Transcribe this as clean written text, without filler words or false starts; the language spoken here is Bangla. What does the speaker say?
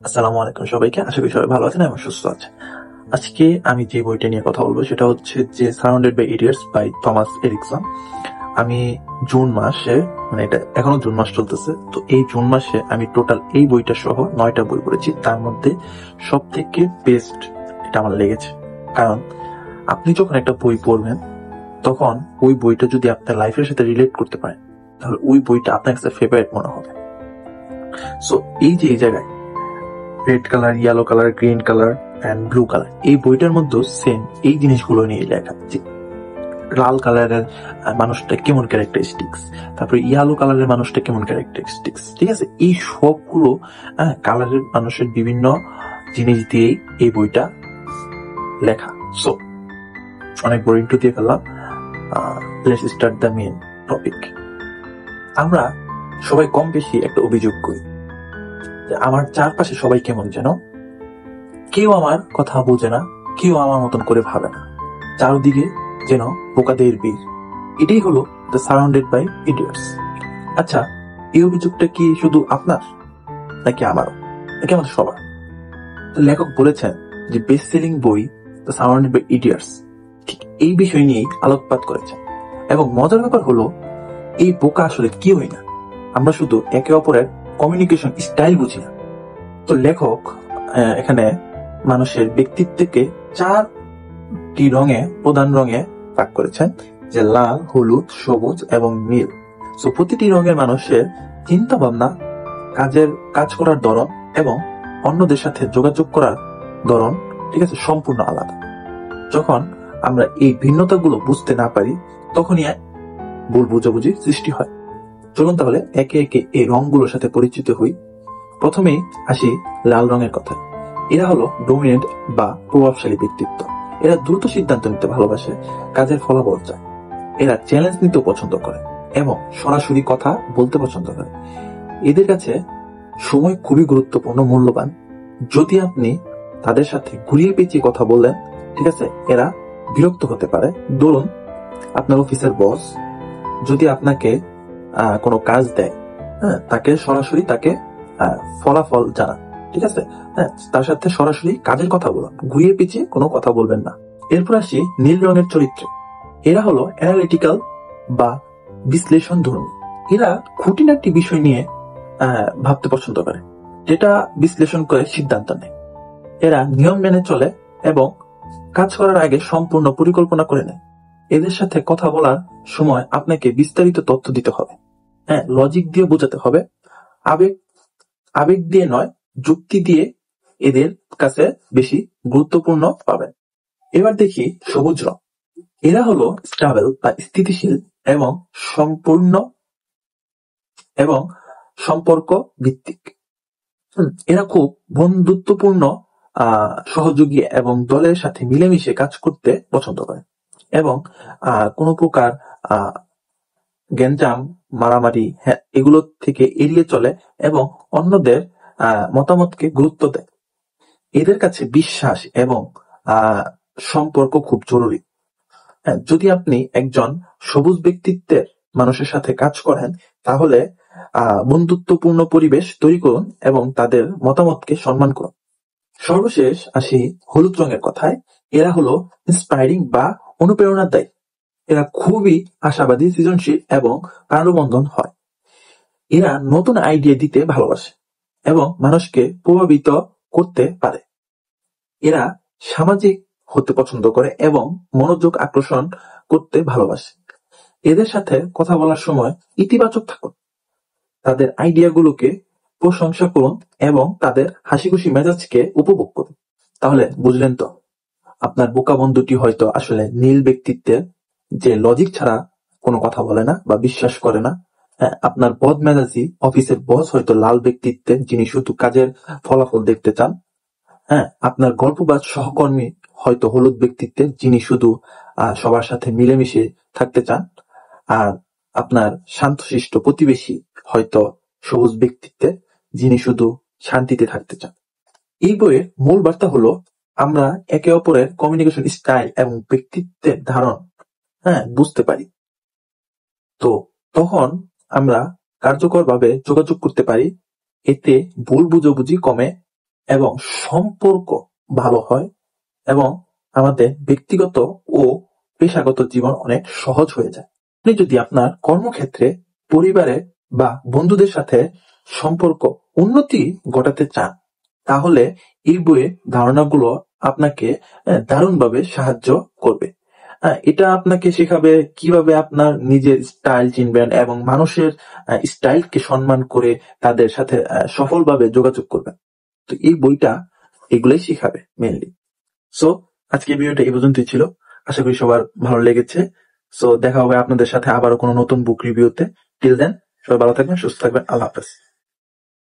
আসসালামু আলাইকুম সবাইকে। আশা করি সবাই ভালো আছেন এবং সুস্থ আছেন। আজকে আমি যে বইটা নিয়ে কথা বলবো সেটা হচ্ছে যে surrounded by idiots by Thomas Erikson. আমি জুন মাসে, মানে এটা এখনো জুন মাস চলতেছে, তো এই জুন মাসে আমি টোটাল এই বইটা সহ 9টা বই পড়েছি। তার মধ্যে সব থেকে বেস্ট এটা আমার লেগেছে। কারণ আপনি যখন একটা বই পড়বেন তখন ওই বইটা যদি আপনার লাইফের সাথে রিলেট করতে পারেন তাহলে ওই বইটা আপনার কাছে ফেভারিট মনে হবে। সো এই যে এই জায়গায় red colour, yellow colour, green colour and blue colour, এই বইটার মধ্যে সেম এই জিনিসগুলো নিয়ে লেখা, যে লাল কালারের মানুষটা কেমন ক্যারেক্টারিস্টিক্স, তারপরে ইয়েলো কালারের মানুষটা কেমন ক্যারেক্টারিস্টিক্স, ঠিক আছে? এই সবগুলো কালারের মানুষের বিভিন্ন জিনিস দিয়েই এই বইটা লেখা। সো অনেক বোরিং টু দিয়ে ফেললাম, let's start the main topic. আমরা সবাই কম বেশি একটা অভিযোগ করি যে আমার চারপাশে সবাই কেমন যেন, কেউ আমার কথা বোঝে না, কেউ আমার মতন করে ভাবে না, চারদিকে যেন বোকাদের ভিড়। এটাই হলো দ্য সারাউন্ডেড বাই ইডিয়টস। আচ্ছা, এই অভিযোগটা কি শুধু আপনার, নাকি আমারও, নাকি আমাদের সবার? লেখক বলেছেন যে বেস্ট সেলিং বই দ্য সারাউন্ডেড বাই ইডিয়টস ঠিক এই বিষয় নিয়েই আলোকপাত করেছেন। এবং মজার ব্যাপার হলো, এই বোকা আসলে কেউই না, আমরা শুধু একে অপরের কমিউনিকেশন স্টাইল বুঝি না। তো লেখক এখানে মানুষের ব্যক্তিত্বকে 4টি রঙে, প্রধান রঙে ভাগ করেছেন, যে লাল, হলুদ, সবুজ এবং নীল। সো প্রতিটি রঙের মানুষের চিন্তা ভাবনা, কাজ করার ধরন এবং অন্যদের সাথে যোগাযোগ করার ধরন, ঠিক আছে, সম্পূর্ণ আলাদা। যখন আমরা এই ভিন্নতাগুলো বুঝতে না পারি তখনই ভুল বুঝাবুঝির সৃষ্টি হয়। চলুন তাহলে একে একে এই রঙগুলোর সাথে পরিচিত হই। প্রথমেই আসি লাল রঙের কথা। এরা হলো ডোমিনেন্ট বা প্রভাবশালী ব্যক্তিত্ব। এরা দ্রুত সিদ্ধান্ত নিতে ভালোবাসে, কাজের ফলাফল চায়। এরা চ্যালেঞ্জ নিতেও পছন্দ করে এবং সরাসরি কথা বলতে পছন্দ করে। এদের কাছে সময় খুবই গুরুত্বপূর্ণ, মূল্যবান। যদি আপনি তাদের সাথে ঘুরিয়ে পেঁচিয়ে কথা বললেন, ঠিক আছে, এরা বিরক্ত হতে পারে। ধরুন আপনার অফিসের বস যদি আপনাকে কোনো কাজ দেয়, তাকে সরাসরি তাকে ফলাফল জানান, ঠিক আছে, তার সাথে সরাসরি কাজের কথা বলুন, ঘুরিয়ে পিছিয়ে কোনো কথা বলবেন না। এরপর আসি নীল রঙের চরিত্র। এরা হলো অ্যানালিটিক্যাল বা বিশ্লেষণ ধর্মী। এরা খুঁটিনাটি বিষয় নিয়ে ভাবতে পছন্দ করে, যেটা বিশ্লেষণ করে সিদ্ধান্ত নেয়। এরা নিয়ম মেনে চলে এবং কাজ করার আগে সম্পূর্ণ পরিকল্পনা করে নেয়। এদের সাথে কথা বলার সময় আপনাকে বিস্তারিত তথ্য দিতে হবে, লজিক দিয়ে বোঝাতে হবে, আবেগ আবেগ দিয়ে নয়, যুক্তি দিয়ে এদের কাছে বেশি গুরুত্বপূর্ণ পাবেন। এবার দেখি সবুজ রং। এরা হলো স্টেবল বা স্থিতিশীল এবং সম্পূর্ণ এবং সম্পর্ক ভিত্তিক। এরা খুব বন্ধুত্বপূর্ণ, সহযোগী এবং দলের সাথে মিলেমিশে কাজ করতে পছন্দ করে এবং কোনো প্রকার গ্যাঞ্জাম, মারামারি, এগুলো থেকে এড়িয়ে চলে এবং অন্যদের মতামতকে গুরুত্ব দেয়। এদের কাছে বিশ্বাস এবং সম্পর্ক খুব জরুরি। যদি আপনি একজন সবুজ ব্যক্তিত্বের মানুষের সাথে কাজ করেন তাহলে বন্ধুত্বপূর্ণ পরিবেশ তৈরি করুন এবং তাদের মতামতকে সম্মান করুন। সর্বশেষ আসি হলুদ রঙের কথায়। এরা হলো ইন্সপায়ারিং বা অনুপ্রেরণাদায়ী। এরা খুবই আশাবাদী, সৃজনশীল এবং প্রাণবন্ধন হয়। এরা নতুন আইডিয়া দিতে ভালোবাসে এবং মানুষকে প্রভাবিত করতে পারে। এরা সামাজিক হতে পছন্দ করে এবং মনোযোগ আকর্ষণ করতে ভালোবাসে। এদের সাথে কথা বলার সময় ইতিবাচক থাকুন, তাদের আইডিয়াগুলোকে প্রশংসা করুন এবং তাদের হাসিখুশি মেজাজকে উপভোগ করুন। তাহলে বুঝলেন তো, আপনার বোকা বন্ধুটি হয়তো আসলে নীল ব্যক্তিত্বের, যে লজিক ছাড়া কোনো কথা বলে না বা বিশ্বাস করে না। আপনার বদমেজাজি অফিসের বস হয়তো লাল ব্যক্তিত্বের, যিনি শুধু কাজের ফলাফল দেখতে চান। আপনার গল্পবাজ সহকর্মী হয়তো হলুদ ব্যক্তিত্বের, যিনি শুধু সবার সাথে মিলেমিশে থাকতে চান। আর আপনার শান্তশিষ্ট প্রতিবেশী হয়তো সবুজ ব্যক্তিত্বের, যিনি শুধু শান্তিতে থাকতে চান। এই বইয়ের মূল বার্তা হলো, আমরা একে অপরের কমিউনিকেশন স্টাইল এবং ব্যক্তিত্বের ধারণ বুঝতে পারি, তো তখন আমরা কার্যকরভাবে যোগাযোগ করতে পারি। এতে ভুল বুঝাবুঝি কমে এবং সম্পর্ক ভালো হয় এবং আমাদের ব্যক্তিগত ও পেশাগত জীবন অনেক সহজ হয়ে যায়। আপনি যদি আপনার কর্মক্ষেত্রে, পরিবারে বা বন্ধুদের সাথে সম্পর্ক উন্নতি ঘটাতে চান, তাহলে এই বইয়ের ধারণাগুলো আপনাকে দারুণভাবে সাহায্য করবে। এটা আপনাকে শেখাবে কিভাবে আপনার নিজের স্টাইল চিনবেন এবং মানুষের স্টাইলকে সম্মান করে তাদের সাথে সফলভাবে যোগাযোগ করবেন। তো এই বইটা এগুলোই শিখাবে মেইনলি। সো আজকে ভিডিওটা এই পর্যন্তই ছিল। আশা করি সবার ভালো লেগেছে। সো দেখা হবে আপনাদের সাথে আবারও কোনো নতুন বুক রিভিউতে। টিল দেন সবাই ভালো থাকবেন, সুস্থ থাকবেন। আল্লাহ হাফেজ।